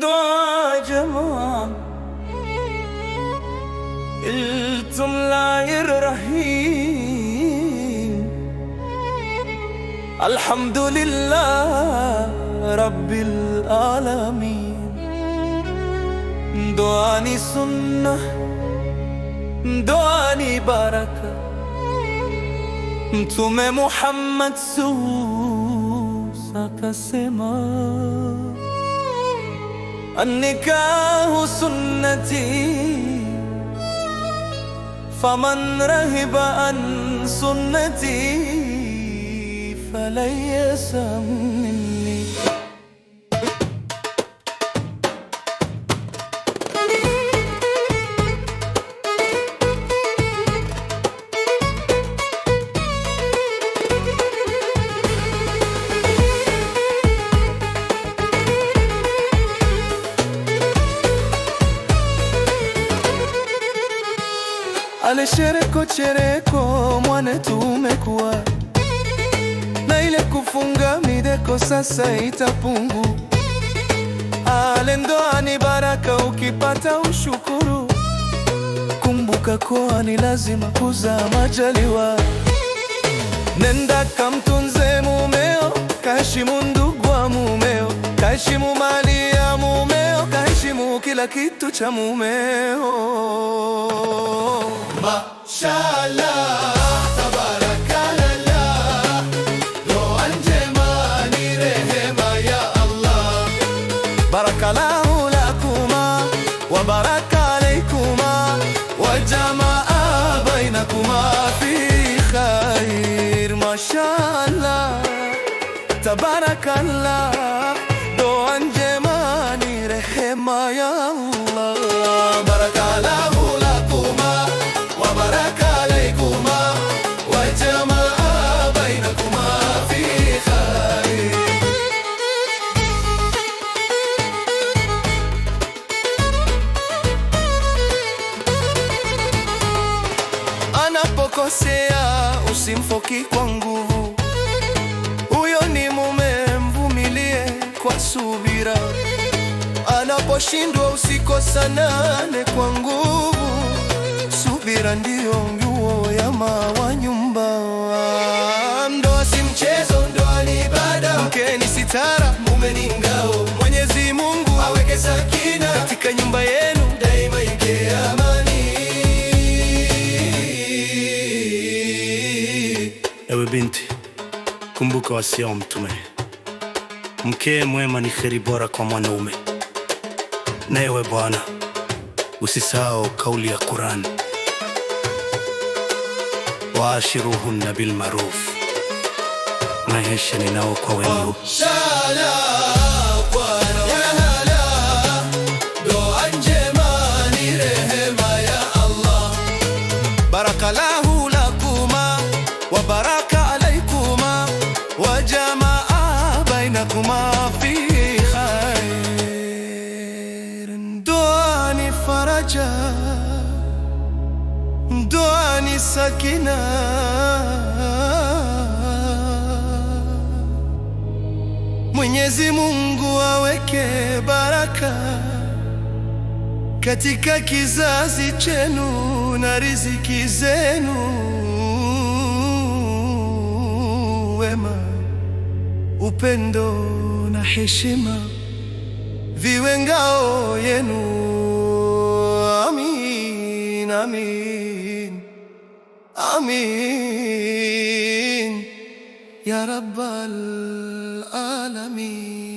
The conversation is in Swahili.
دعاء جماعة قلتم لا الرحيم الحمد لله رب العالمين. دعاني سنة دعاني بركة Mtume Muhammad akasema, an-nikahu sunnati faman rahiba an sunnati falaysa minni. Ale chereko chereko mwanetu umekuwa na ile kufunga mideko sasa itapungu. Ale ndoa ni baraka ukipata ushukuru. Kumbuka kuwa ni lazima kuzaa majaliwa. Nenda kamtunze mumeo, kaheshimu ndugu wa mumeo, kaheshimu mali ya mumeo, kaheshimu kila kitu cha mumeo. Mashallah, tabarakallah, ndoa njema ni rehema ya Allah. Barakallahu lakuma wa baraka alaykuma wa jamaa bainakuma fi khair. Mashallah, tabarakallah, ndoa njema ni rehema ya Allah. Barakallahu lakuma wa baraka alaykuma wa jamaa bainakuma fi khair. Anapokosea usimfoki kwa nguvu, huyo ni mume, mvumilie kwa subira. Anaposhindwa usikosanane kwa nguvu, subira ndiyo nguo ya wa nyumba. Ndoa si mchezo, ndoa ni ibada. Mke ni sitara, mume ni ngao. Mwenyezi Mungu aweke sakina katika nyumba yenu, daima ike amani. Ewe binti, kumbuka wasia wa Mtume, mke mwema ni kheri bora kwa mwanaume. Na ewe bwana, usisahau kauli ya Qur'an, waashiruhunna bil maruf, maishani nao kwa wema. Barakallahu lakuma wa baraka alaykuma wa jamaa bainakuma fi khair. Ndoa ni faraja, ndoa ni sakina, Mwenyezi Mungu aweke baraka katika kizazi chenu na riziki zenu. Wema, upendo na heshima viwe ngao yenu. Amin, amin, amin ya rabbal alamin.